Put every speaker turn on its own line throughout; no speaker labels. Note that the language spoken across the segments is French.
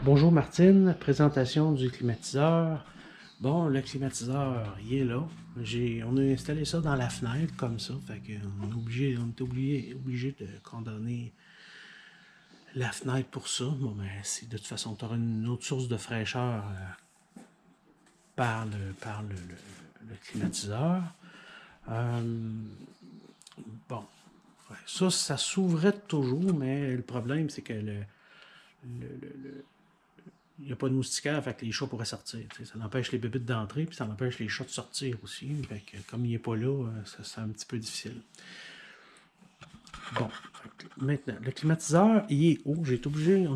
Bonjour Martine, présentation du climatiseur. Bon, le climatiseur, il est là. On a installé ça dans la fenêtre comme ça, fait qu'on on est obligé de condamner la fenêtre pour ça. Bon, ben, si de toute façon tu auras une autre source de fraîcheur par le climatiseur. Euh, bon, ouais, ça s'ouvrait toujours, mais le problème c'est que il n'y a pas de moustiquaire, fait que les chats pourraient sortir. Ça empêche les bébites d'entrer, puis ça empêche les chats de sortir aussi. Fait que, comme il n'est pas là, c'est un petit peu difficile. Bon, maintenant, le climatiseur, il est haut. On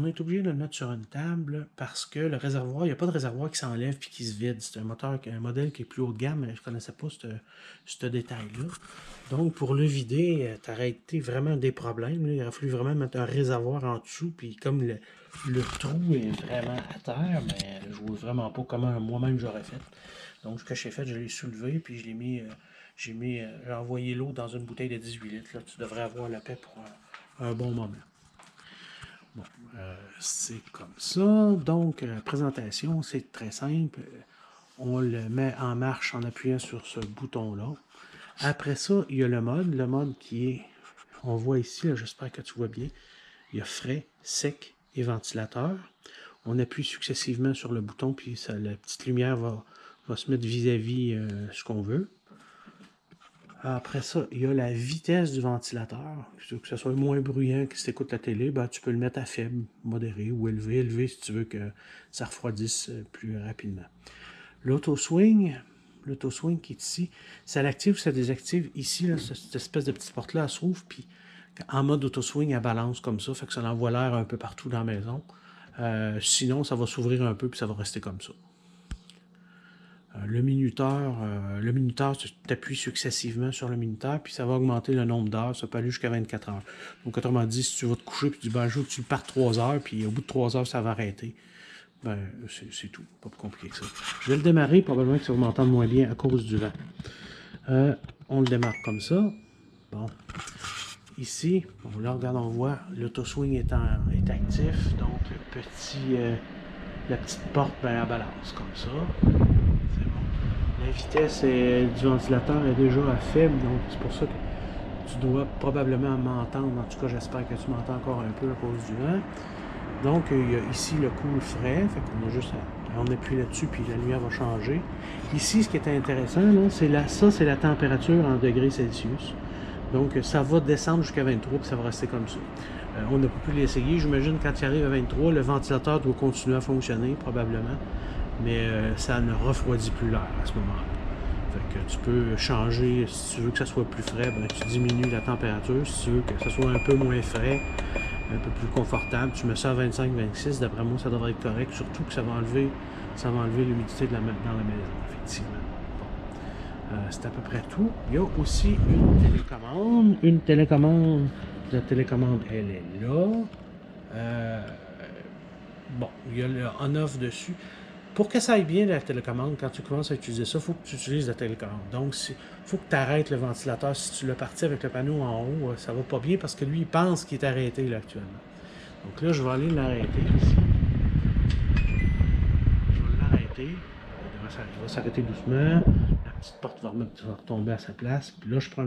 est obligé de le mettre sur une table parce que le réservoir, il n'y a pas de réservoir qui s'enlève puis qui se vide. C'est un modèle qui est plus haut de gamme, mais je ne connaissais pas ce détail-là. Donc, pour le vider, tu aurais été vraiment des problèmes. Là. Il aurait fallu vraiment mettre un réservoir en dessous. Puis comme le trou est vraiment à terre, mais je ne vois vraiment pas comment moi-même j'aurais fait. Donc, ce que j'ai fait, je l'ai soulevé, puis je l'ai mis, j'ai envoyé l'eau dans une bouteille de 18 litres. Là, tu devrais avoir la paix pour un bon moment. Bon, c'est comme ça. Donc, présentation, c'est très simple. On le met en marche en appuyant sur ce bouton-là. Après ça, il y a le mode. Le mode qui est, on voit ici, j'espère que tu vois bien, il y a frais, sec et ventilateur. On appuie successivement sur le bouton, puis ça, la petite lumière va se mettre vis-à-vis ce qu'on veut. Après ça, il y a la vitesse du ventilateur. Que ce soit moins bruyant que si tu écoutes la télé, ben, tu peux le mettre à faible, modéré ou élevé. Élevé si tu veux que ça refroidisse plus rapidement. L'auto-swing qui est ici, ça l'active ou ça désactive. Ici, là, cette espèce de petite porte-là, elle s'ouvre, puis en mode auto-swing, elle balance comme ça, fait que ça envoie l'air un peu partout dans la maison. Sinon, ça va s'ouvrir un peu, puis ça va rester comme ça. Le minuteur, tu t'appuies successivement sur le minuteur, puis ça va augmenter le nombre d'heures. Ça peut aller jusqu'à 24 heures. Donc, autrement dit, si tu vas te coucher, puis tu dis, ben, je veux que tu pars 3 heures, puis au bout de 3 heures, ça va arrêter. Ben, c'est tout. Pas plus compliqué que ça. Je vais le démarrer, probablement que ça va m'entendre moins bien à cause du vent. On le démarre comme ça. Bon. Ici, bon, là, regarde, on voit l'auto-swing est actif. Donc, la petite porte, ben, elle balance comme ça. C'est bon. La vitesse du ventilateur est déjà à faible, donc c'est pour ça que tu dois probablement m'entendre. En tout cas, j'espère que tu m'entends encore un peu à cause du vent. Donc, il y a ici le cool frais, fait qu'on a juste on appuie là-dessus, puis la lumière va changer. Ici, ce qui est intéressant, ça, c'est la température en degrés Celsius. Donc, ça va descendre jusqu'à 23, puis ça va rester comme ça. On n'a pas pu l'essayer. J'imagine quand il arrive à 23, le ventilateur doit continuer à fonctionner, probablement, mais ça ne refroidit plus l'air à ce moment-là. Fait que tu peux changer, si tu veux que ça soit plus frais, ben, tu diminues la température. Si tu veux que ça soit un peu moins frais, un peu plus confortable, tu mets ça à 25-26, d'après moi, ça devrait être correct, surtout que ça va enlever l'humidité dans la maison, effectivement. Bon. C'est à peu près tout. Il y a aussi une télécommande. La télécommande, elle est là. Bon, il y a le on-off dessus. Pour que ça aille bien la télécommande, quand tu commences à utiliser ça, il faut que tu utilises la télécommande. Donc, il faut que tu arrêtes le ventilateur. Si tu l'as parti avec le panneau en haut, ça va pas bien parce que lui, il pense qu'il est arrêté là, actuellement. Donc là, je vais aller l'arrêter ici. Je vais l'arrêter. Il va s'arrêter doucement. La petite porte va retomber à sa place. Puis là, je prends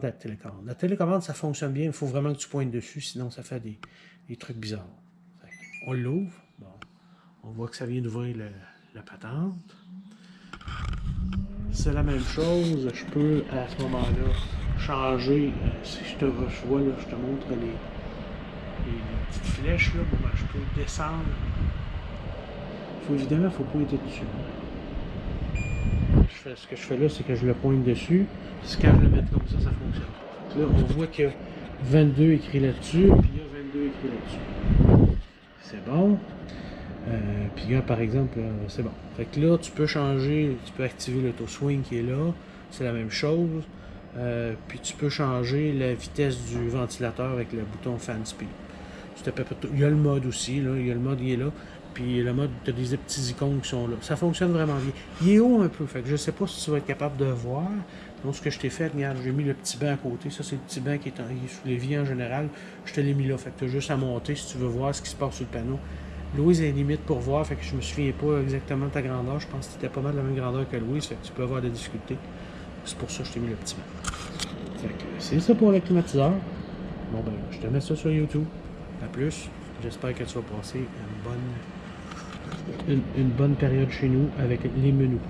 la télécommande. La télécommande, ça fonctionne bien. Il faut vraiment que tu pointes dessus, sinon ça fait des trucs bizarres. On l'ouvre. Bon. On voit que ça vient d'ouvrir la patente. C'est la même chose. Je peux, à ce moment-là, changer. Si je vois, là, je te montre les petites flèches. Là, bon, ben, je peux descendre. Évidemment, il faut pointer dessus. Ce que je fais là, c'est que je le pointe dessus. Puis quand je le mets comme ça fonctionne pas. Là, on voit qu'il y a 22 écrit là-dessus, puis il y a 22 écrit là-dessus. C'est bon. Puis là, par exemple, c'est bon. Fait que là, tu peux changer, tu peux activer l'auto-swing qui est là. C'est la même chose. Puis tu peux changer la vitesse du ventilateur avec le bouton fan speed. Il y a le mode aussi, là. Il y a le mode qui est là. Puis le mode, tu as des petits icônes qui sont là. Ça fonctionne vraiment bien. Il est haut un peu, fait que je sais pas si tu vas être capable de voir. Donc ce que je t'ai fait, regarde, j'ai mis le petit banc à côté. Ça, c'est le petit banc qui est sous l'évier en général. Je te l'ai mis là. Fait que tu as juste à monter si tu veux voir ce qui se passe sur le panneau. Louise est limite pour voir, fait que je me souviens pas exactement de ta grandeur. Je pense que tu étais pas mal de la même grandeur que Louise, fait que tu peux avoir des difficultés. C'est pour ça que je t'ai mis le petit banc. Fait que c'est ça pour le climatiseur. Bon ben, je te mets ça sur YouTube. À plus. J'espère que tu vas passer une bonne période chez nous avec les menus.